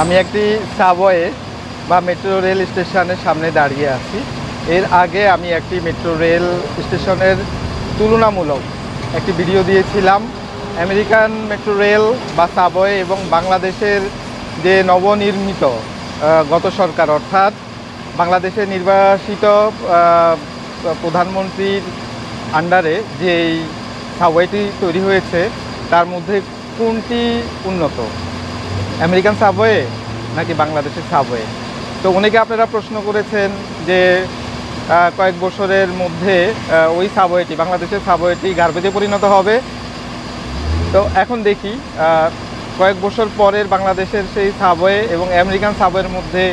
আমি একটি সাবওয়ে বা মেট্রো রেল স্টেশনের সামনে দাঁড়িয়ে আছি। এর আগে আমি একটি মেট্রো রেল স্টেশনের তুলনামূলক একটি ভিডিও দিয়েছিলাম। আমেরিকান মেট্রো রেল বা সাবওয়ে এবং বাংলাদেশের যে নবনির্মিত গত সরকার অর্থাৎ বাংলাদেশের নির্বাচিত প্রধানমন্ত্রীর আন্ডারে যে এই সাবওয়েটি তৈরি হয়েছে তার মধ্যে কোনটি উন্নত, আমেরিকান সাবওয়ে নাকি বাংলাদেশের সাবওয়ে? তো অনেকে আপনারা প্রশ্ন করেছেন যে কয়েক বছরের মধ্যে ওই সাবওয়েটি, বাংলাদেশের সাবওয়েটি গার্বেজে পরিণত হবে। তো এখন দেখি কয়েক বছর পরের বাংলাদেশের সেই সাবওয়ে এবং আমেরিকান সাবওয়ের মধ্যে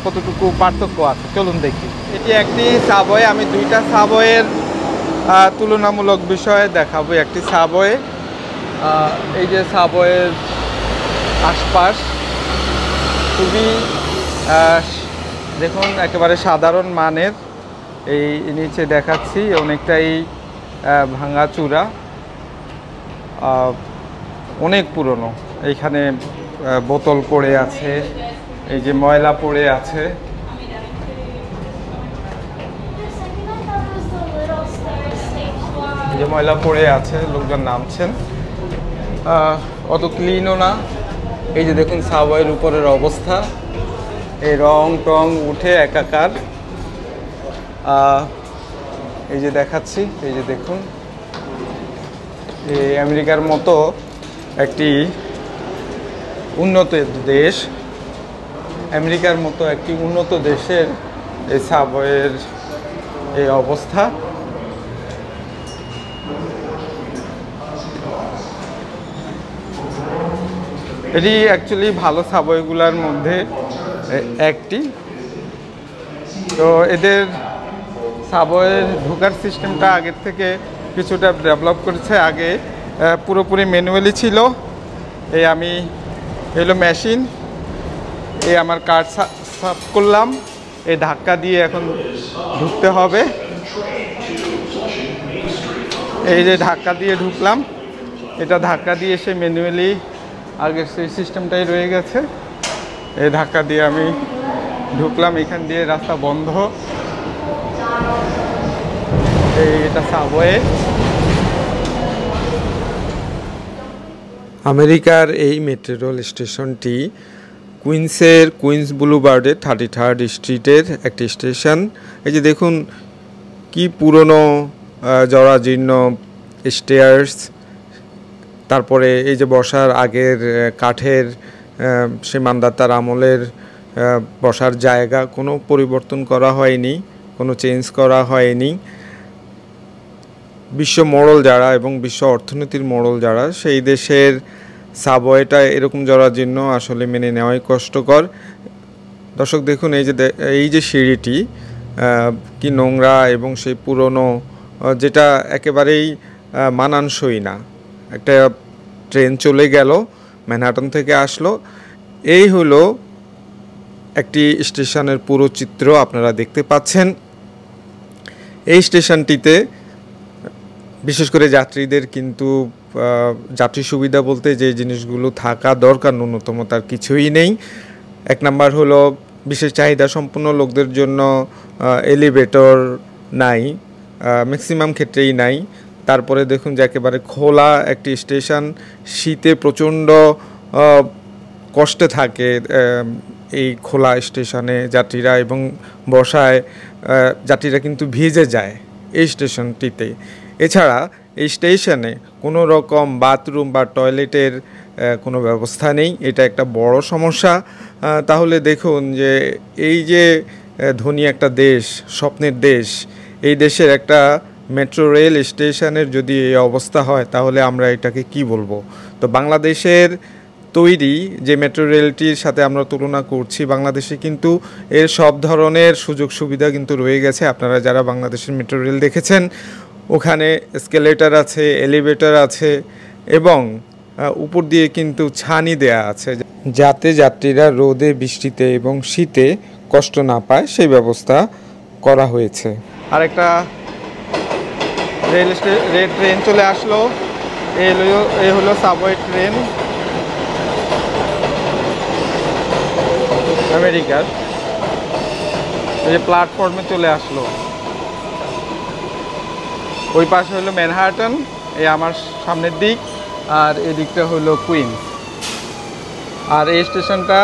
কতটুকু পার্থক্য আছে, চলুন দেখি। এটি একটি সাবওয়ে, আমি দুইটা সাবওয়ের তুলনামূলক বিষয়ে দেখাবো। একটি সাবওয়ে, এই যে সাবওয়ের আশপাশ খুবই দেখুন একেবারে সাধারণ মানের। এই নিচে দেখাচ্ছি অনেকটাই ভাঙাচুরা, অনেক পুরনো। এইখানে বোতল পড়ে আছে, এই যে ময়লা পড়ে আছে। যে ময়লা পড়ে আছে, লোকজন নামছেন, অত ক্লিনও না। এই যে দেখুন সাবওয়ের উপরের অবস্থা, এই রং টং উঠে একাকার। এই যে দেখাচ্ছি, এই যে দেখুন, এই আমেরিকার মতো একটি উন্নত দেশ, আমেরিকার মতো একটি উন্নত দেশের এই সাবওয়ের এই অবস্থা। এটি অ্যাকচুয়ালি ভালো সাবওয়েগুলোর মধ্যে একটি। তো এদের সাবওয়ের ঢোকার সিস্টেমটা আগের থেকে কিছুটা ডেভেলপ করেছে। আগে পুরোপুরি ম্যানুয়ালি ছিল। এই আমি এলো মেশিন, এই আমার কার্ড সাফ করলাম, এই ধাক্কা দিয়ে এখন ঢুকতে হবে। এই যে ধাক্কা দিয়ে ঢুকলাম, এটা ধাক্কা দিয়ে এসে ম্যানুয়ালি আগের সেই সিস্টেমটাই রয়ে গেছে। এই ধাক্কা দিয়ে আমি ঢুকলাম, এখান দিয়ে রাস্তা বন্ধ। এটা সাবওয়ে। আমেরিকার এই মেট্রো রেল স্টেশনটি কুইন্স বুলভার্ডের 33rd স্ট্রিটের একটি স্টেশন। এই যে দেখুন কি পুরনো জরাজীর্ণ স্টেয়ার্স, তারপরে এই যে বসার আগের কাঠের সে মান্দাতার আমলের বসার জায়গা কোনো পরিবর্তন করা হয়নি, কোনো চেঞ্জ করা হয়নি। বিশ্ব মোড়ল যারা এবং বিশ্ব অর্থনীতির মোড়ল যারা, সেই দেশের সাবওয়েটা এরকম জরাজীর্ণ আসলে মেনে নেওয়াই কষ্টকর। দর্শক দেখুন, এই যে সিঁড়িটি কি নোংরা এবং সেই পুরনো, যেটা একেবারেই মানানসই না। একটা ট্রেন চলে গেল, ম্যানহাটন থেকে আসলো, এই হলো একটি স্টেশনের পুরো চিত্র আপনারা দেখতে পাচ্ছেন। এই স্টেশনটিতে বিশেষ করে যাত্রীদের কিন্তু যাত্রী সুবিধা বলতে যে জিনিসগুলো থাকা দরকার ন্যূনতম তার কিছুই নেই। এক নাম্বার হলো বিশেষ চাহিদা সম্পন্ন লোকদের জন্য এলিভেটর নাই, ম্যাক্সিমাম ক্ষেত্রেই নাই। তারপরে দেখুন যে একেবারে খোলা একটি স্টেশন, শীতে প্রচণ্ড কষ্টে থাকে এই খোলা স্টেশনে যাত্রীরা, এবং বর্ষায় যাত্রীরা কিন্তু ভিজে যায় এই স্টেশনটিতে। এছাড়া এই স্টেশনে কোনো রকম বাথরুম বা টয়লেটের কোনো ব্যবস্থা নেই, এটা একটা বড় সমস্যা। তাহলে দেখুন যে এই যে ধনী একটা দেশ, স্বপ্নের দেশ, এই দেশের একটা মেট্রো রেল স্টেশনের যদি এই অবস্থা হয় তাহলে আমরা এটাকে কি বলবো? তো বাংলাদেশের তৈরি যে মেট্রো রেলটির সাথে আমরা তুলনা করছি, বাংলাদেশে কিন্তু এর সব ধরনের সুযোগ সুবিধা কিন্তু রয়ে গেছে। আপনারা যারা বাংলাদেশের মেট্রো রেল দেখেছেন, ওখানে এসকেলেটর আছে, এলিভেটর আছে, এবং উপর দিয়ে কিন্তু ছানি দেয়া আছে যাতে যাত্রীরা রোদে, বৃষ্টিতে এবং শীতে কষ্ট না পায়, সেই ব্যবস্থা করা হয়েছে। আরেকটা রেল ট্রেন চলে আসলো, এই হলো সাবওয়ে ট্রেন। আমেরিকার। এই যে প্ল্যাটফর্মে চলে আসলো, ওই পাশে হলো ম্যানহাটন, এই আমার সামনের দিক, আর এই দিকটা হলো কুইন্স। আর এই স্টেশনটা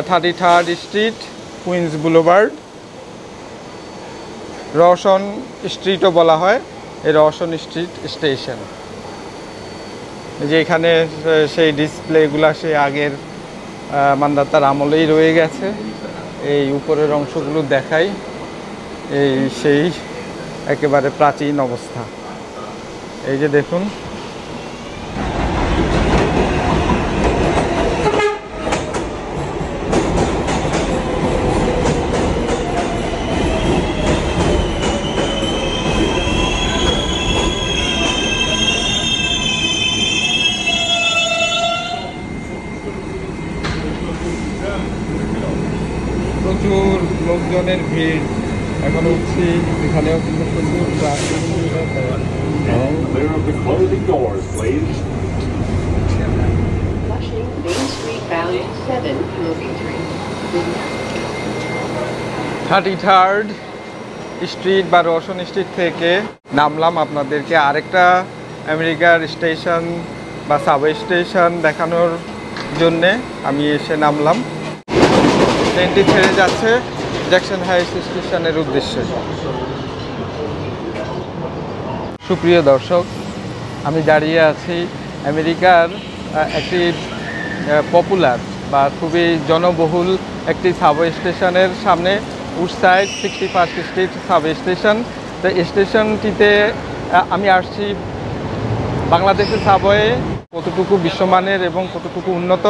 33rd street, Queens Boulevard, Roshan স্ট্রিটও বলা হয়, এই রওশন স্ট্রিট স্টেশন। যে এখানে সেই ডিসপ্লেগুলা সেই আগের মান্দাতার আমলেই রয়ে গেছে। এই উপরের অংশগুলো দেখাই, এই সেই একেবারে প্রাচীন অবস্থা। এই যে দেখুন, প্রচুর লোকজনের ভিড়। এখন উঠছি, এখানেও কিন্তু প্রচুর traffic. Clear of the closing doors, please. Flushing Main Street bound 7 moving train. 33rd street বা রওশন স্ট্রিট থেকে নামলাম। আপনাদেরকে আরেকটা আমেরিকার স্টেশন বা সাবওয়ে স্টেশন দেখানোর জন্যে আমি এসে নামলাম। ট্রেনটি ছেড়ে যাচ্ছে জ্যাকসন হাইটস স্টেশনের উদ্দেশ্যে। সুপ্রিয় দর্শক, আমি দাঁড়িয়ে আছি আমেরিকার একটি পপুলার বা খুবই জনবহুল একটি সাবওয়ে স্টেশনের সামনে, Woodside 61st street subway station. তো স্টেশনটিতে আমি আসছি বাংলাদেশের সাবওয়ে কতটুকু বিশ্বমানের এবং কতটুকু উন্নত,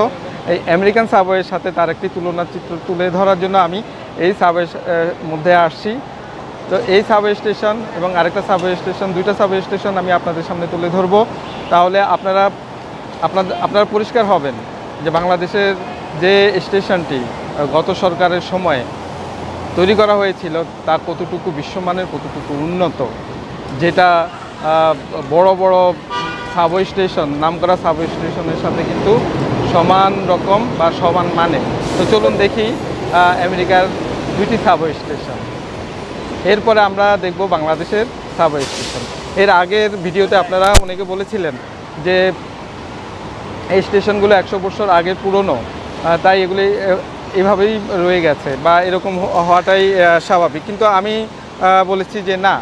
এই আমেরিকান সাবওয়ের সাথে তার একটি তুলনা চিত্র তুলে ধরার জন্য আমি এই সাবওয়ে মধ্যে আসছি। তো এই সাবওয়ে স্টেশন এবং আরেকটা সাবওয়ে স্টেশন, দুইটা সাবওয়ে স্টেশন আমি আপনাদের সামনে তুলে ধরব। তাহলে আপনারা পরিষ্কার হবেন যে বাংলাদেশের যে স্টেশনটি গত সরকারের সময়ে তৈরি করা হয়েছিল তা কতটুকু বিশ্বমানের, কতটুকু উন্নত, যেটা বড় বড় সাবওয়ে স্টেশন, নামকরা সাবওয়ে স্টেশনের সাথে কিন্তু সমান রকম বা সমান মানে। তো চলুন দেখি আমেরিকার দুইটি সাবওয়ে স্টেশন, এরপরে আমরা দেখব বাংলাদেশের সাবওয়ে স্টেশন। এর আগের ভিডিওতে আপনারা অনেকে বলেছিলেন যে এই স্টেশনগুলো 100 বছর আগের পুরনো, তাই এগুলি এভাবেই রয়ে গেছে বা এরকম হওয়াটাই স্বাভাবিক। কিন্তু আমি বলেছি যে না,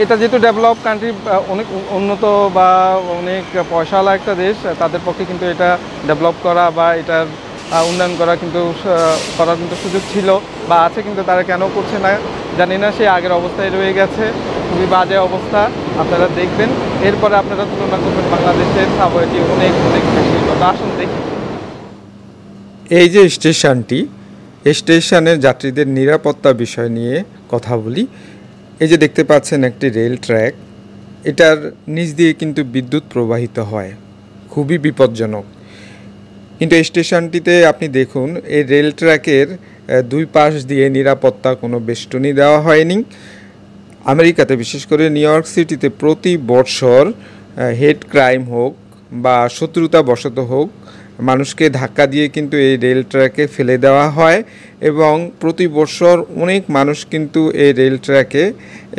এটা যেহেতু ডেভেলপ কান্ট্রি, অনেক উন্নত বা অনেক পয়সাওয়ালা একটা দেশ, তাদের পক্ষে কিন্তু এটা ডেভেলপ করা বা এটার উন্নয়ন করা কিন্তু করার কিন্তু সুযোগ ছিল বা আছে, কিন্তু তারা কেন করছে না জানি না, সেই আগের অবস্থায় রয়ে গেছে, খুবই বাজে অবস্থা। আপনারা দেখবেন, এরপরে আপনারা তুলনা করবেন বাংলাদেশের সাবওয়েটি অনেক অনেক বেশি উন্নত। আসুন দেখি। এই যে স্টেশনটি, স্টেশনের যাত্রীদের নিরাপত্তা বিষয় নিয়ে কথা বলি। এই যে দেখতে পাচ্ছেন একটি রেল ট্র্যাক, এটার নিচ দিয়ে কিন্তু বিদ্যুৎ প্রবাহিত হয়, খুবই বিপজ্জনক। কিন্তু এই স্টেশনটিতে আপনি দেখুন, এই রেল ট্র্যাকের দুই পাশ দিয়ে নিরাপত্তা কোনো বেষ্টনী দেওয়া হয়নি। আমেরিকাতে, বিশেষ করে নিউ ইয়র্ক সিটিতে প্রতি বছর হেড ক্রাইম হোক বা শত্রুতা বশত হোক, মানুষকে ধাক্কা দিয়ে কিন্তু এই রেল ট্র্যাকে ফেলে দেওয়া হয় এবং প্রতি বছর অনেক মানুষ কিন্তু এই রেল ট্র্যাকে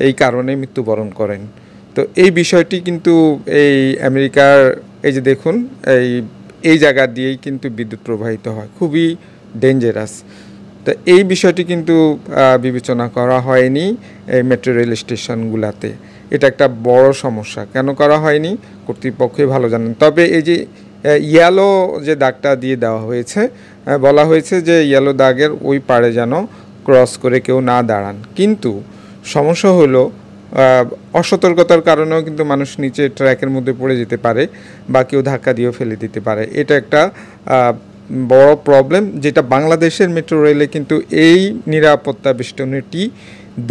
এই কারণে মৃত্যুবরণ করেন। তো এই বিষয়টি কিন্তু এই আমেরিকার, এই যে দেখুন, এই জায়গা দিয়েই কিন্তু বিদ্যুৎ প্রবাহিত হয়, খুবই ডেঞ্জারাস। তো এই বিষয়টি কিন্তু বিবেচনা করা হয়নি এই মেট্রো রেল স্টেশনগুলোতে। এটা একটা বড় সমস্যা। কেন করা হয়নি কর্তৃপক্ষই ভালো জানেন। তবে এই যে ইয়েলো যে দাগটা দিয়ে দেওয়া হয়েছে, বলা হয়েছে যে ইয়েলো দাগের ওই পারে যেন ক্রস করে কেউ না দাঁড়ান। কিন্তু সমস্যা হলো অসতর্কতার কারণেও কিন্তু মানুষ নিচে ট্র্যাকের মধ্যে পড়ে যেতে পারে বা কেউ ধাক্কা দিয়েও ফেলে দিতে পারে। এটা একটা বড় প্রবলেম, যেটা বাংলাদেশের মেট্রো রেলে কিন্তু এই নিরাপত্তা বেষ্টনীটি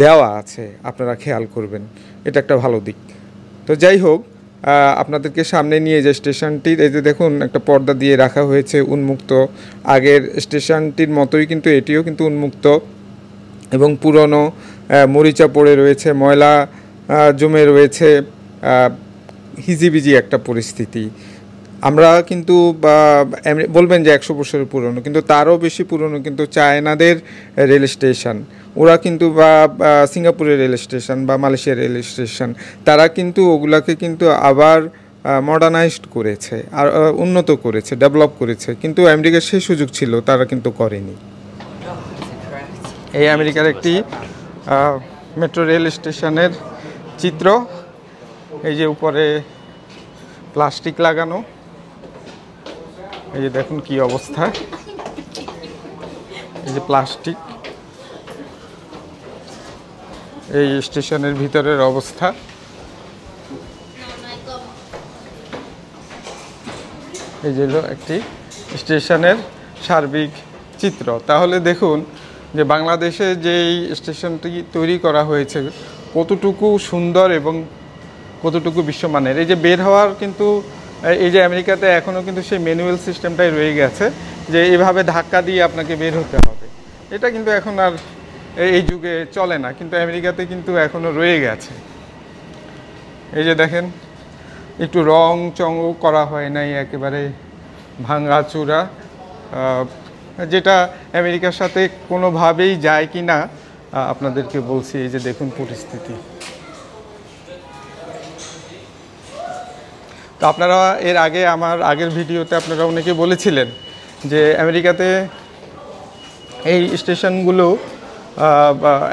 দেওয়া আছে, আপনারা খেয়াল করবেন, এটা একটা ভালো দিক। তো যাই হোক, আপনাদেরকে সামনে নিয়ে যে স্টেশনটির, এই যে দেখুন একটা পর্দা দিয়ে রাখা হয়েছে উন্মুক্ত, আগের স্টেশনটির মতোই কিন্তু এটিও কিন্তু উন্মুক্ত এবং পুরনো, মরিচা পড়ে রয়েছে, ময়লা জমে রয়েছে, হিজিবিজি একটা পরিস্থিতি। আমরা কিন্তু বলবেন যে 100 বছরের পুরনো, কিন্তু তারও বেশি পুরনো কিন্তু চায়নাদের রেল স্টেশন, ওরা কিন্তু বা সিঙ্গাপুরের রেল স্টেশন বা মালয়েশিয়ার রেল স্টেশন, তারা কিন্তু ওগুলাকে কিন্তু আবার মডার্নাইজড করেছে আর উন্নত করেছে, ডেভেলপ করেছে, কিন্তু আমেরিকার সেই সুযোগ ছিল, তারা কিন্তু করেনি। এই আমেরিকার একটি মেট্রো রেল স্টেশনের চিত্র। এই যে উপরে প্লাস্টিক লাগানো, এই যে দেখুন কি অবস্থা, এই যে প্লাস্টিক, এই স্টেশনের ভিতরের অবস্থা। এই যে একটি স্টেশনের সার্বিক চিত্র। তাহলে দেখুন যে বাংলাদেশে যেই স্টেশনটি তৈরি করা হয়েছে কতটুকু সুন্দর এবং কতটুকু বিশ্বমানের। এই যে বের হওয়ার কিন্তু এই যে আমেরিকাতে এখনও কিন্তু সেই ম্যানুয়াল সিস্টেমটাই রয়ে গেছে, যে এইভাবে ধাক্কা দিয়ে আপনাকে বের হতে হবে। এটা কিন্তু এখন আর এই যুগে চলে না, কিন্তু আমেরিকাতে কিন্তু এখনও রয়ে গেছে। এই যে দেখেন একটু রং চঙও করা হয় নাই, একেবারে ভাঙাচোরা, যেটা আমেরিকার সাথে কোনোভাবেই যায় কি না আপনাদেরকে বলছি। এই যে দেখুন পরিস্থিতি। তো আপনারা এর আগে আমার আগের ভিডিওতে আপনারা অনেকে বলেছিলেন যে আমেরিকাতে এই স্টেশনগুলো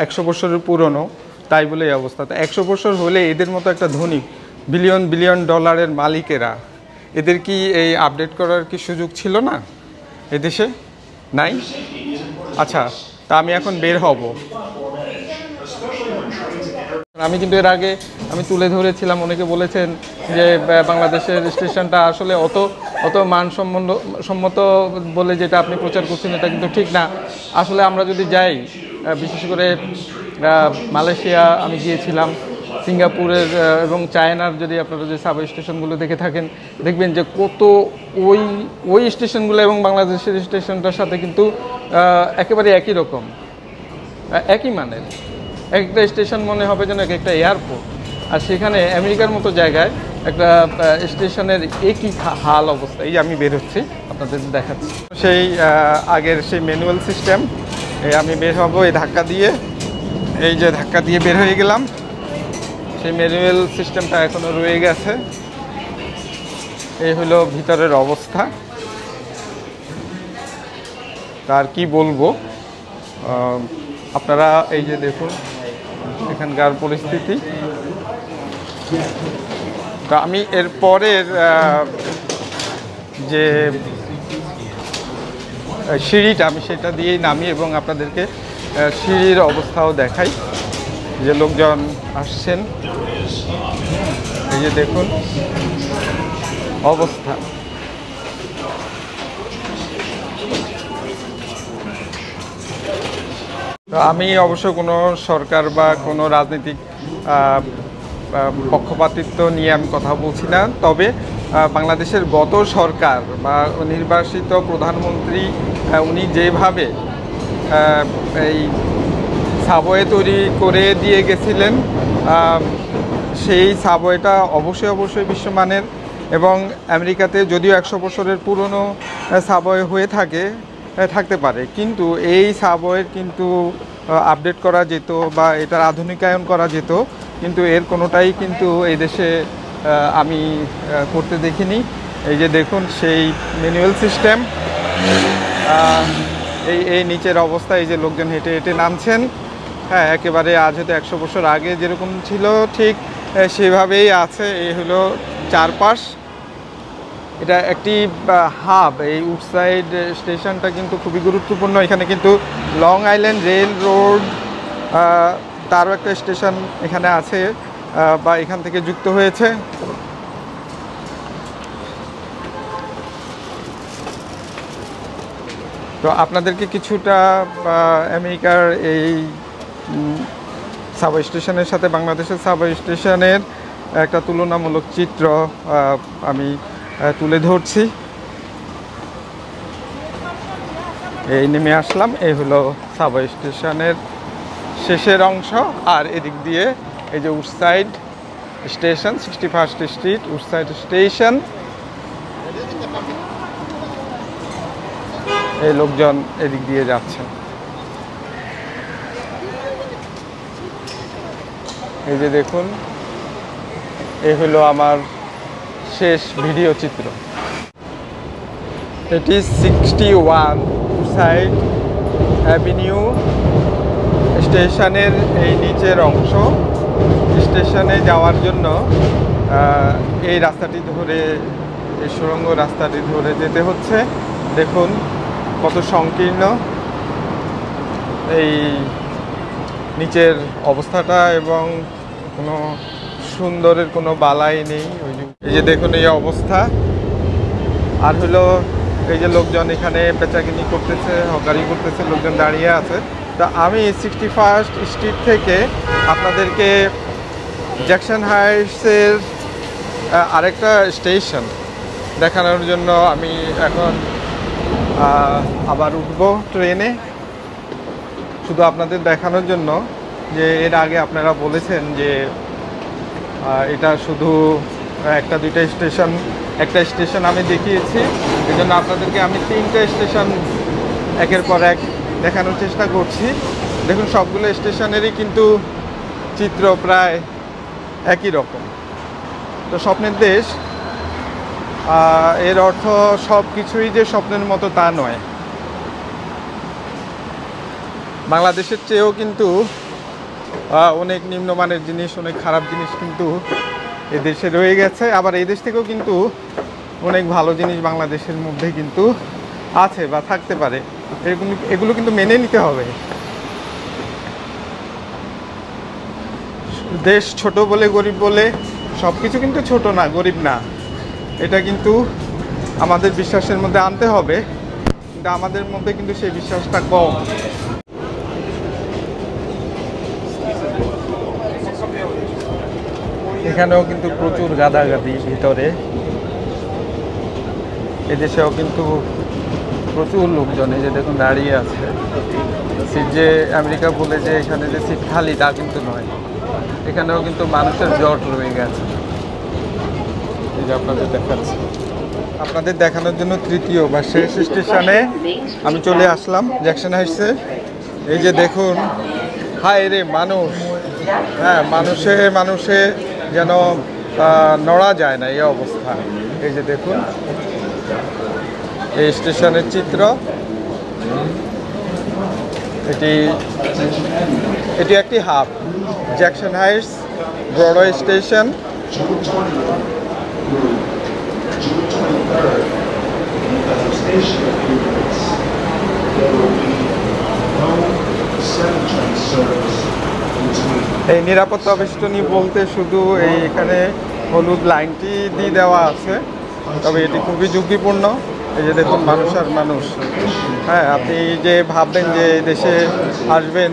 100 বছরের পুরনো, তাই বলে এই অবস্থা। তো 100 বছর হলে এদের মতো একটা ধনী বিলিয়ন বিলিয়ন ডলারের মালিকেরা, এদের কি এই আপডেট করার কি সুযোগ ছিল না এদেশে? নাই? আচ্ছা, তা আমি এখন বের হব। আমি কিন্তু এর আগে আমি তুলে ধরেছিলাম, অনেকে বলেছেন যে বাংলাদেশের স্টেশনটা আসলে অত মানসম্মত বলে যেটা আপনি প্রচার করছেন এটা কিন্তু ঠিক না। আসলে আমরা যদি যাই, বিশেষ করে মালয়েশিয়া আমি গিয়েছিলাম, সিঙ্গাপুরের এবং চায়নার যদি আপনারা যে সাব স্টেশনগুলো দেখে থাকেন দেখবেন যে কত ওই স্টেশনগুলো এবং বাংলাদেশের স্টেশনটার সাথে কিন্তু একেবারে একই রকম, একই মানের। একটা স্টেশন মনে হবে যেন একটা এয়ারপোর্ট, আর সেখানে আমেরিকার মতো জায়গায় একটা স্টেশনের একই হাল অবস্থা। এই আমি বের হচ্ছি, আপনাদের দেখাচ্ছি সেই আগের সেই ম্যানুয়াল সিস্টেম। আমি বের হব এই ধাক্কা দিয়ে, এই যে ধাক্কা দিয়ে বের হয়ে গেলাম। সেই ম্যানুয়াল সিস্টেমটা এখনও রয়ে গেছে। এই হলো ভিতরের অবস্থা। আর কি বলবো, আপনারা এই যে দেখুন এখানকার পরিস্থিতি। তো আমি এর পরের যে সিঁড়িটা আমি সেটা দিয়েই নামি এবং আপনাদেরকে সিঁড়ির অবস্থাও দেখাই, যে লোকজন আসছেন। এই যে দেখুন অবস্থা। তো আমি অবশ্য কোনো সরকার বা কোনো রাজনৈতিক পক্ষপাতিত্ব নিয়ে আমি কথা বলছি না, তবে বাংলাদেশের গত সরকার বা নির্বাচিত প্রধানমন্ত্রী উনি যেভাবে এই সাবওয়ে তৈরি করে দিয়ে গেছিলেন, সেই সাবওয়েটা অবশ্যই বিশ্বমানের। এবং আমেরিকাতে যদিও 100 বছরের পুরনো সাবওয়ে হয়ে থাকতে পারে, কিন্তু এই সাবওয়ের কিন্তু আপডেট করা যেত বা এটার আধুনিকায়ন করা যেত, কিন্তু এর কোনোটাই কিন্তু এই দেশে আমি করতে দেখিনি। এই যে দেখুন সেই ম্যানুয়াল সিস্টেম, এই নিচের অবস্থা। এই যে লোকজন হেঁটে হেঁটে নামছেন। হ্যাঁ, একেবারে আজ হয়তো 100 বছর আগে যেরকম ছিল ঠিক সেভাবেই আছে। এই হলো চারপাশ। এটা একটি হাব। এই উডসাইড স্টেশনটা কিন্তু খুবই গুরুত্বপূর্ণ। এখানে কিন্তু লং আইল্যান্ড রেল রোড তারও একটা স্টেশন এখানে আছে বা এখান থেকে যুক্ত হয়েছে। তো আপনাদেরকে কিছুটা আমেরিকার এই সাব স্টেশনের সাথে বাংলাদেশের সাব স্টেশনের একটা তুলনামূলক চিত্র আমি তুলে ধরছি। এই নেমে আসলাম, এই হলো সাব স্টেশনের শেষের অংশ। আর এদিক দিয়ে এই যে Woodside station, 61st street Woodside station. এই লোকজন এদিক দিয়ে যাচ্ছে। এই যে দেখুন, এই হলো আমার শেষ ভিডিও চিত্র। এটি 61 সাইড অ্যাভিনিউ স্টেশনের এই নিচের অংশ। স্টেশনে যাওয়ার জন্য এই রাস্তাটি ধরে, এই সুড়ঙ্গ রাস্তাটি ধরে যেতে হচ্ছে। দেখুন কত সংকীর্ণ এই নিচের অবস্থাটা, এবং কোনো সুন্দরের কোনো বালাই নেই। এই যে দেখুন এই অবস্থা। আর হলো এই যে লোকজন এখানে বেচাকিনি করতেছে, হকারি করতেছে, লোকজন দাঁড়িয়ে আছে। তা আমি 61 স্ট্রিট থেকে আপনাদেরকে জ্যাকসন হাইটসের আরেকটা স্টেশন দেখানোর জন্য আমি এখন আবার উঠবো ট্রেনে, শুধু আপনাদের দেখানোর জন্য যে এর আগে আপনারা বলেছেন যে এটা শুধু একটা দুইটা স্টেশন, একটা স্টেশন আমি দেখিয়েছি। এই জন্য আপনাদেরকে আমি 3টে স্টেশন একের পর এক দেখানোর চেষ্টা করছি। দেখুন সবগুলো স্টেশনেরই কিন্তু চিত্র প্রায় একই রকম। তো স্বপ্নের দেশ, এর অর্থ সব কিছুই যে স্বপ্নের মতো তা নয়। বাংলাদেশের চেয়েও কিন্তু অনেক নিম্নমানের জিনিস, অনেক খারাপ জিনিস কিন্তু এ দেশে রয়ে গেছে। আবার এই দেশ থেকেও কিন্তু অনেক ভালো জিনিস বাংলাদেশের মধ্যে কিন্তু আছে বা থাকতে পারে। এগুলো কিন্তু মেনে নিতে হবে। দেশ ছোট বলে, গরিব বলে সব কিছু কিন্তু ছোট না, গরিব না। এটা কিন্তু আমাদের বিশ্বাসের মধ্যে আনতে হবে, কিন্তু আমাদের মধ্যে কিন্তু সেই বিশ্বাসটা কম। এখানেও কিন্তু প্রচুর গাদাগাদি ভিতরে। এদেশেও কিন্তু প্রচুর লোকজন এই যে দেখুন দাঁড়িয়ে আছে। সিট যে আমেরিকা বলে যে এখানে যে সিট খালি তা কিন্তু নয়, এখানেও কিন্তু মানুষের জট রয়ে গেছে। এই যে আপনাদের দেখাচ্ছি, আপনাদের দেখানোর জন্য তৃতীয় বা শেষ স্টেশনে আমি চলে আসলাম, জ্যাকসন হাইটসে। এই যে দেখুন, হায় রে মানুষ, হ্যাঁ মানুষে যেন নড়া যায় না এই অবস্থা। এই যে দেখুন এই স্টেশনের চিত্র। এটি একটি hub, Jackson Heights Broadway station. এই নিরাপত্তা বেষ্টনী বলতে শুধু এই এখানে হলুদ লাইনটি দিয়ে দেওয়া আছে, তবে এটি খুবই ঝুঁকিপূর্ণ। এই যে দেখুন মানুষ আর মানুষ। হ্যাঁ, আপনি যে ভাববেন যে দেশে আসবেন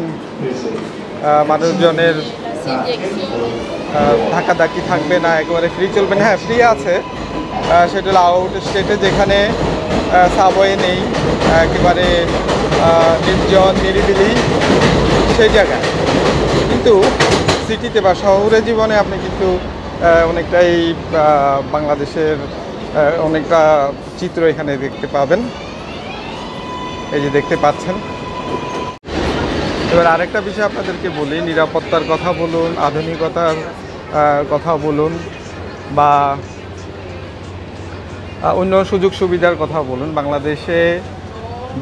মানুষজনের ধাক্কাধাক্কি থাকবে না, একেবারে ফ্রি চলবেন, হ্যাঁ ফ্রি আছে। সেটা হলো আউট স্টেটে যেখানে সাবওয়ে নেই, একেবারে নির্জন নিরিবিলি সেই জায়গায়। কিন্তু সিটিতে বা শহুরে জীবনে আপনি কিন্তু অনেকটাই বাংলাদেশের অনেকটা চিত্র এখানে দেখতে পাবেন। এই যে দেখতে পাচ্ছেন। এবার আরেকটা বিষয় আপনাদেরকে বলি, নিরাপত্তার কথা বলুন, আধুনিকতার কথা বলুন, বা অন্য সুযোগ সুবিধার কথা বলুন, বাংলাদেশে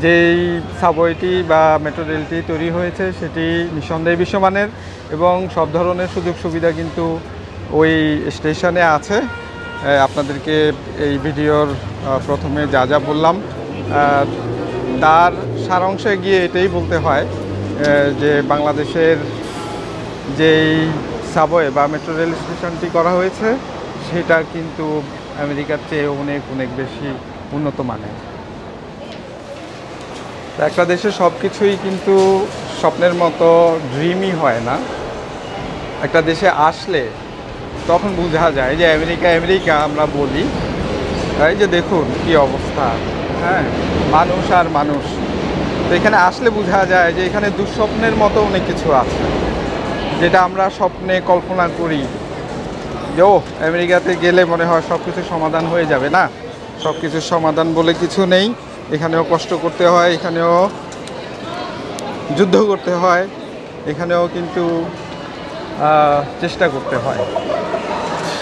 যেই সাবওয়েটি বা মেট্রো রেলটি তৈরি হয়েছে সেটি নিঃসন্দেহে বিশ্বমানের, এবং সব ধরনের সুযোগ সুবিধা কিন্তু ওই স্টেশনে আছে। আপনাদেরকে এই ভিডিওর প্রথমে যা যা বললাম তার সারাংশে গিয়ে এটাই বলতে হয় যে বাংলাদেশের যেই সাবওয়ে বা মেট্রো রেল স্টেশনটি করা হয়েছে সেটা কিন্তু আমেরিকার চেয়ে অনেক অনেক বেশি উন্নত মানের। একটা দেশে সব কিছুই কিন্তু স্বপ্নের মতো ড্রিমই হয় না। একটা দেশে আসলে তখন বোঝা যায় যে আমেরিকা আমেরিকা আমরা বলি। এই যে দেখুন কি অবস্থা, হ্যাঁ মানুষ আর মানুষ। তো এখানে আসলে বোঝা যায় যে এখানে দুঃস্বপ্নের মতো অনেক কিছু আছে, যেটা আমরা স্বপ্নে কল্পনা করি যে ও আমেরিকাতে গেলে মনে হয় সব কিছু সমাধান হয়ে যাবে। না, সব কিছুর সমাধান বলে কিছু নেই। এখানেও কষ্ট করতে হয়, এখানেও যুদ্ধ করতে হয়, এখানেও কিন্তু চেষ্টা করতে হয়।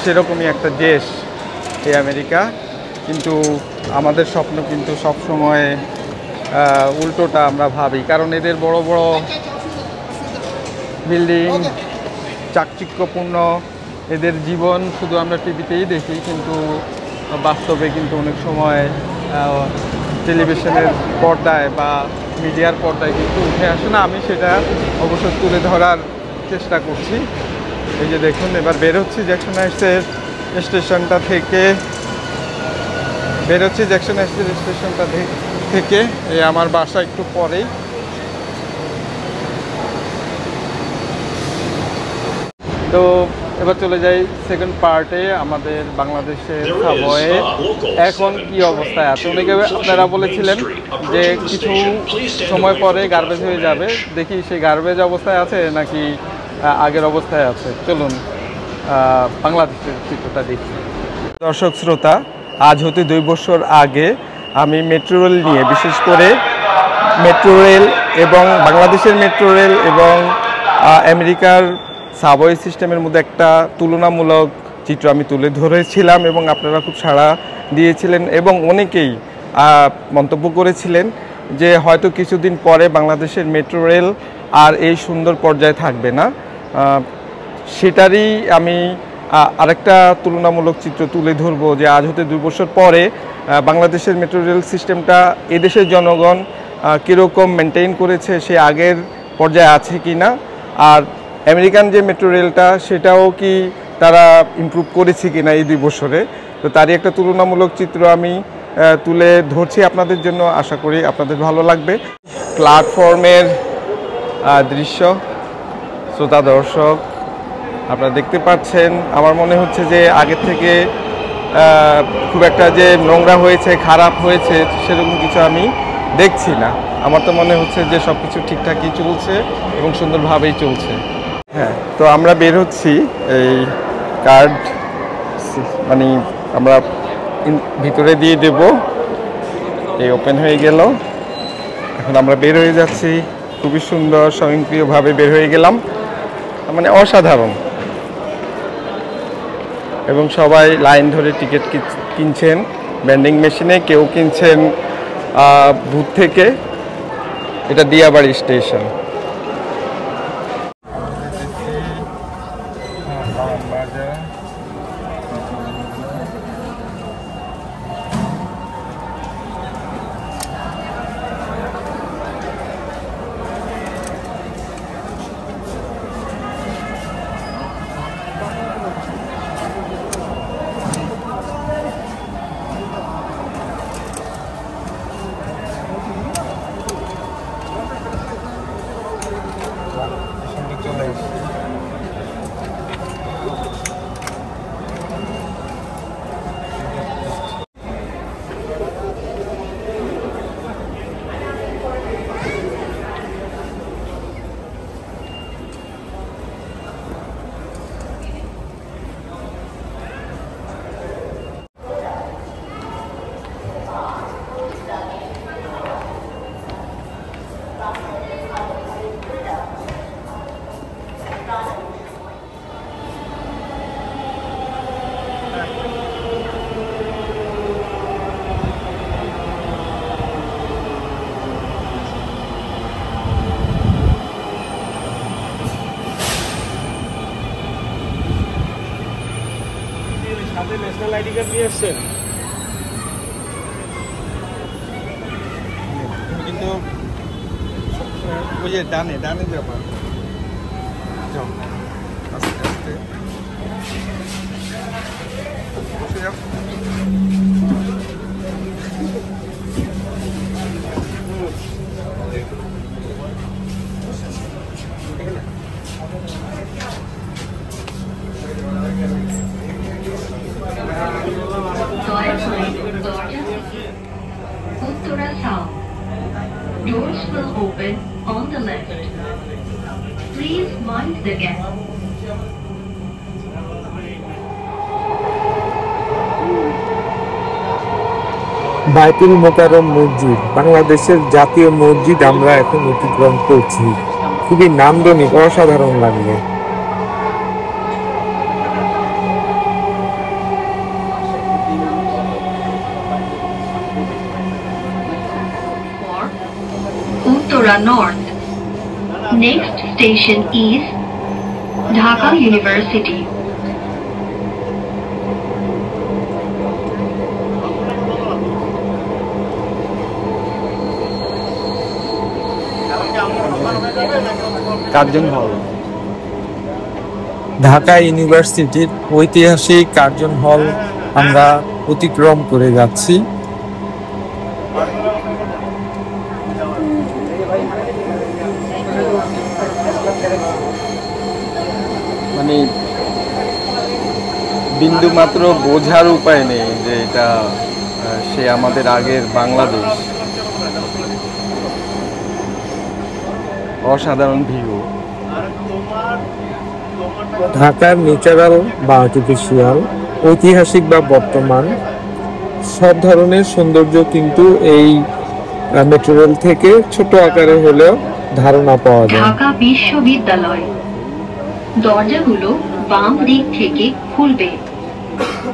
সেরকমই একটা দেশ এই আমেরিকা, কিন্তু আমাদের স্বপ্ন কিন্তু সবসময় উল্টোটা আমরা ভাবি, কারণ এদের বড় বড় বিল্ডিং, চাকচিক্যপূর্ণ এদের জীবন শুধু আমরা টিভিতেই দেখি, কিন্তু বাস্তবে কিন্তু অনেক সময় টেলিভিশনের পর্দায় বা মিডিয়ার পর্দায় কিন্তু উঠে আসে না। আমি সেটা অবশ্য তুলে ধরার চেষ্টা করছি। এই যে দেখুন, এবার বের হচ্ছি জ্যাকসন হাইটসের স্টেশনটা থেকে, স্টেশনটা থেকে। এই আমার বাসা একটু পরেই। তো এবার চলে যাই সেকেন্ড পার্টে, আমাদের বাংলাদেশের সাবওয়ে এখন কি অবস্থায় আছে। অনেকে আপনারা বলেছিলেন যে কিছু সময় পরে গার্বেজ হয়ে যাবে, দেখি সেই গার্বেজ অবস্থায় আছে নাকি আগের অবস্থায় আছে। চলুন বাংলাদেশের চিত্রটা দেখি। দর্শক শ্রোতা, আজ হতে 2 বছর আগে আমি মেট্রো রেল নিয়ে, বিশেষ করে মেট্রো রেল এবং বাংলাদেশের মেট্রো রেল এবং আমেরিকার সাবওয়ে সিস্টেমের মধ্যে একটা তুলনামূলক চিত্র আমি তুলে ধরেছিলাম এবং আপনারা খুব সাড়া দিয়েছিলেন এবং অনেকেই মন্তব্য করেছিলেন যে হয়তো কিছুদিন পরে বাংলাদেশের মেট্রো রেল আর এই সুন্দর পর্যায়ে থাকবে না। সেটারই আমি আরেকটা তুলনামূলক চিত্র তুলে ধরবো যে আজ হতে 2 বছর পরে বাংলাদেশের মেট্রো রেল সিস্টেমটা এদেশের জনগণ কীরকম মেনটেন করেছে, সে আগের পর্যায়ে আছে কি না, আর আমেরিকান যে মেট্রো রেলটা সেটাও কি তারা ইমপ্রুভ করেছে কি না এই 2 বছরে। তো তারই একটা তুলনামূলক চিত্র আমি তুলে ধরছি আপনাদের জন্য, আশা করি আপনাদের ভালো লাগবে। প্ল্যাটফর্মের দৃশ্য শ্রোতা দর্শক আপনারা দেখতে পাচ্ছেন। আমার মনে হচ্ছে যে আগের থেকে খুব একটা যে নোংরা হয়েছে, খারাপ হয়েছে, সেরকম কিছু আমি দেখছি না। আমার তো মনে হচ্ছে যে সব কিছু ঠিকঠাকই চলছে এবং সুন্দরভাবেই চলছে। হ্যাঁ, তো আমরা বের হচ্ছি। এই কার্ড মানে আমরা ভিতরে দিয়ে দেব, এই ওপেন হয়ে গেল। এখন আমরা বের হয়ে যাচ্ছি, খুবই সুন্দর স্বয়ংক্রিয়ভাবে বের হয়ে গেলাম, মানে অসাধারণ। এবং সবাই লাইন ধরে টিকিট কিনছেন ভেন্ডিং মেশিনে, কেউ কিনছেন বুথ থেকে। এটা Diabari station. National ID card নিয়ে আসছেন? কিন্তু ওই যে ডানে ডানে যাবো, আস্তে আস্তে বসে যাও। Uttora South. Doors will open on the left. Please mind the gap. বাইতুল মোকাররম মসজিদ, বাংলাদেশের জাতীয় মসজিদ আমরা এখন অতিক্রম করছি। খুবই নান্দনিক, অসাধারণ লাগবে। For Uttara North. Next station is Dhaka University. Curzon হল। ঢাকা ইউনিভার্সিটির ঐতিহাসিক কার্জন হল আমরা অতিক্রম করে যাচ্ছি। মানে বিন্দু মাত্র বোঝার উপায় নেই যে এটা সে আমাদের আগের বাংলাদেশ। অসাধারণ ভিউ। ঢাকার ন্যাচারাল বা আর্টিফিশিয়াল, ঐতিহাসিক বা বর্তমান, সব ধরনের সৌন্দর্য কিন্তু এই মেট্রো রেল থেকে ছোট আকারে হলেও ধারণা পাওয়া যায়। ঢাকা বিশ্ববিদ্যালয়। দরজাগুলো বাম দিক থেকে খুলবে।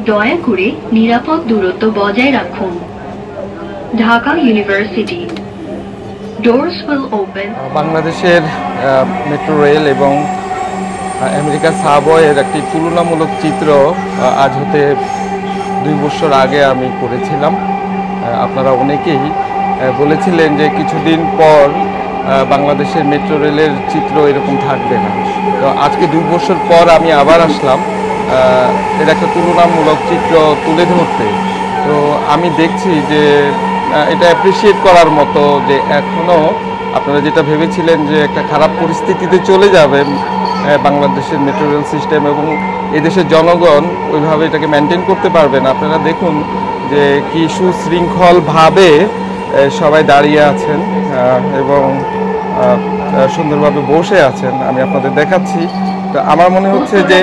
দয়া করে নিরাপদ দূরত্ব বজায় রাখুন। Dhaka university. Doors will open. বাংলাদেশের মেট্রো রেল এবং আমেরিকার সাবওয়ের একটি তুলনামূলক চিত্র আজ হতে 2 বছর আগে আমি করেছিলাম। আপনারা অনেকেই বলেছিলেন যে কিছুদিন পর বাংলাদেশের মেট্রো রেলের চিত্র এরকম থাকবে না। তো আজকে 2 বছর পর আমি আবার আসলাম এর একটা তুলনামূলক চিত্র তুলে ধরতে। তো আমি দেখছি যে এটা অ্যাপ্রিসিয়েট করার মতো যে এখনও আপনারা যেটা ভেবেছিলেন যে একটা খারাপ পরিস্থিতিতে চলে যাবে বাংলাদেশের মেট্রো রেল সিস্টেম এবং এদেশের জনগণ ওইভাবে এটাকে মেনটেন করতে পারবেন। আপনারা দেখুন যে কি সুশৃঙ্খলভাবে সবাই দাঁড়িয়ে আছেন এবং সুন্দরভাবে বসে আছেন। আমি আপনাদের দেখাচ্ছি। তো আমার মনে হচ্ছে যে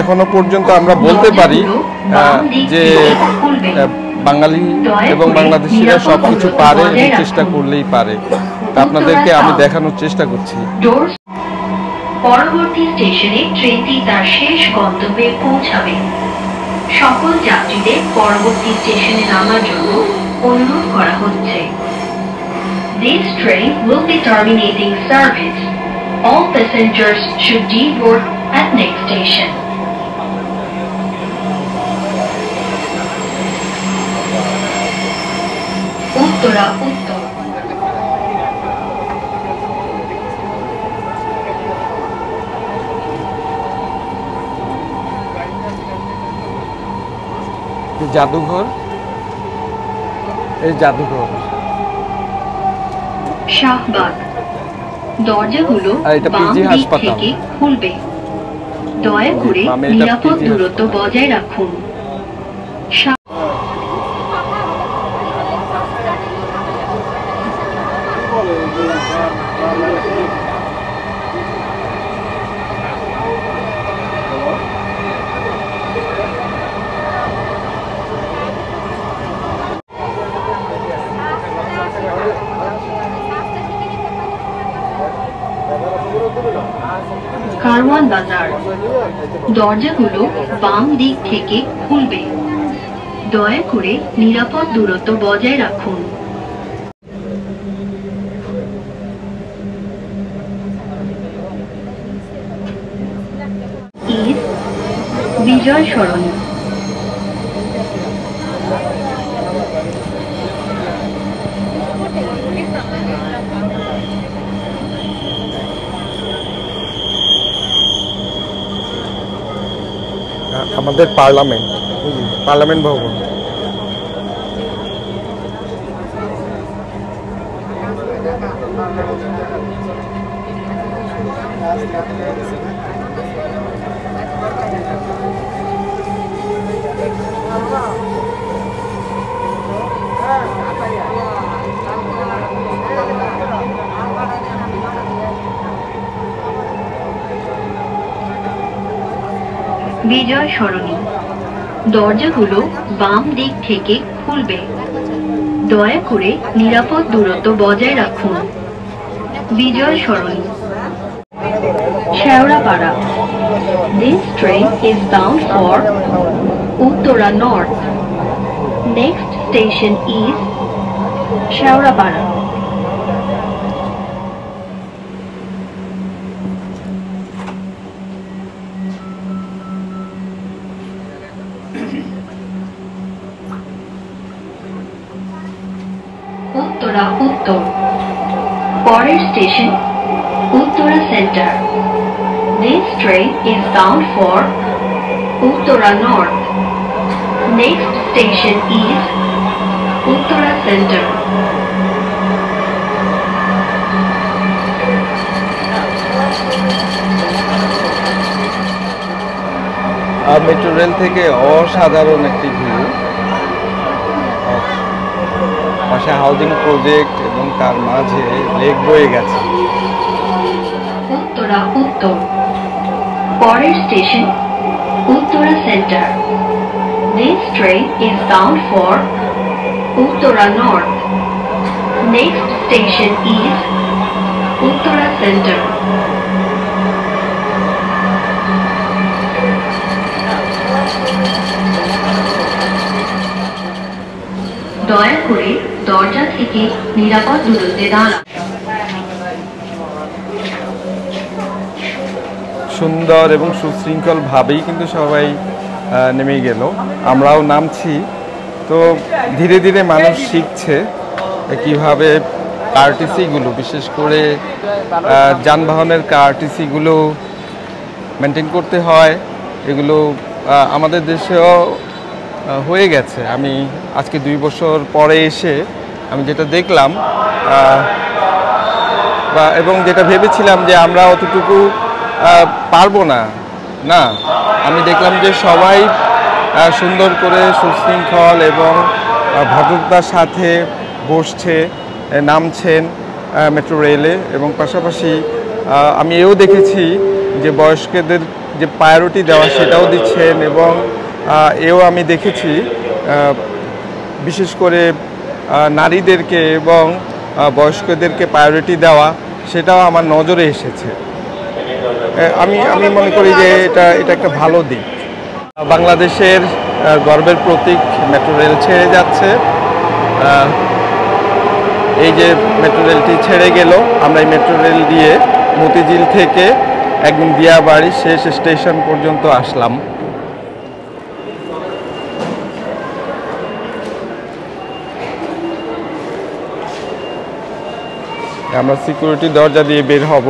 এখনো পর্যন্ত আমরা বলতে পারি যে বাঙালি এবং বাংলাদেশিরা সব কিছু পারে এবং চেষ্টা করলেই পারে। তা আপনাদেরকে আমি দেখানোর চেষ্টা করছি। পরবর্তী স্টেশনে ট্রেনটি তার শেষ গন্তব্যে পৌঁছাবে। সকল যাত্রীদের পরবর্তী স্টেশনে নামার জন্য অনুরোধ করা হচ্ছে। This train will be terminating service. All passengers should deboard at next station. Uttara উত্তর। জাদুঘর, এই জাদুঘর শাহবাগ। দরজাগুলো আর এটা বাম পিজি দিক হাসপাতাল। থেকে খুলবে। দয়া করে বামে এটা নিরাপদ পিজি দূরত্ব হাসপাতাল। বজায় রাখুন। কারওয়ান বাজার। দরজাগুলো বাম দিক থেকে খুলবে। দয়া করে নিরাপদ দূরত্ব বজায় রাখুন। বিজয় সরণি। আমাদের পার্লামেন্ট ভবন। বিজয় সরণি। দরজাগুলো বাম দিক থেকে খুলবে। দয়া করে নিরাপদ দূরত্ব বজায় রাখুন। বিজয় সরণি Shewrapara. This train is bound for Uttara North. Next station is Shewrapara. Uttara উত্তর। পরের station Uttara centre. This train is bound for Uttara North. Next station is Uttara Center. Metro rail থেকে অসাধারণ একটি ভিউ। পাশে হাউজিং প্রজেক্ট এবং তার মাঝে লেক বয়ে গেছে। উত্তরা উত্তর। পরের station Uttara centre. This train is bound for Uttara North. Next station is Uttara Center. দয়া করে দরজা থেকে নিরাপদ দূরত্বে দাঁড়ান। সুন্দর এবং সুশৃঙ্খল ভাবেই কিন্তু সবাই নেমে গেল, আমরাও নামছি। তো ধীরে ধীরে মানুষ শিখছে কিভাবে আরটিসিগুলো, বিশেষ করে যানবাহনের আরটিসিগুলো মেনটেন করতে হয়। এগুলো আমাদের দেশেও হয়ে গেছে। আমি আজকে 2 বছর পরে এসে আমি যেটা দেখলাম এবং যেটা ভেবেছিলাম যে আমরা অতটুকু পারবো না, আমি দেখলাম যে সবাই সুন্দর করে সুশৃঙ্খল এবং ভদ্রতার সাথে বসছে, নামছেন মেট্রো রেলে। এবং পাশাপাশি আমি এও দেখেছি যে বয়স্কদের যে প্রায়োরিটি দেওয়া সেটাও দিচ্ছেন। এবং এও আমি দেখেছি বিশেষ করে নারীদেরকে এবং বয়স্কদেরকে প্রায়োরিটি দেওয়া, সেটাও আমার নজরে এসেছে। আমি মনে করি যে এটা একটা ভালো দিক। বাংলাদেশের গর্বের প্রতীক মেট্রো রেল ছেড়ে যাচ্ছে। এই যে মেট্রো রেলটি ছেড়ে গেল, আমরা এই মেট্রো রেল দিয়ে মতিঝিল থেকে একদম দিয়াবাড়ি শেষ স্টেশন পর্যন্ত আসলাম। আমরা সিকিউরিটি দরজা দিয়ে বের হব,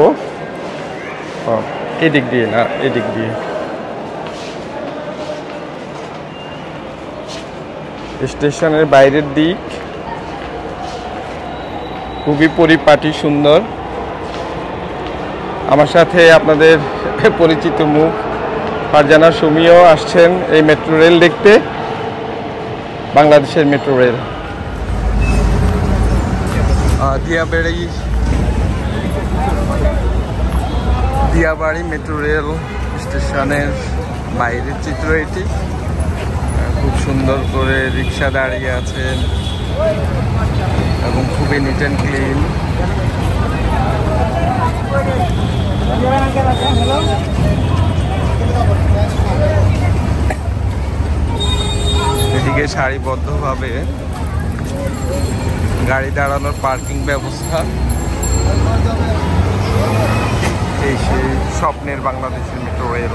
এদিক দিয়ে না, এদিক দিয়ে। স্টেশনের বাইরের দিক খুবই পরিপাটি, সুন্দর। আমার সাথে আপনাদের পরিচিত মুখ ফারজানা সুমিও আসছেন এই মেট্রো রেল দেখতে, বাংলাদেশের metro rail. Diabari metro rail স্টেশনের বাইরের চিত্র এটি। খুব সুন্দর করে রিক্সা দাঁড়িয়ে আছেন এবং খুবই নিট অ্যান্ড ক্লিন। এদিকে সারিবদ্ধভাবে গাড়ি দাঁড়ানোর পার্কিং ব্যবস্থা। এই সেই স্বপ্নের বাংলাদেশের মেট্রো রেল।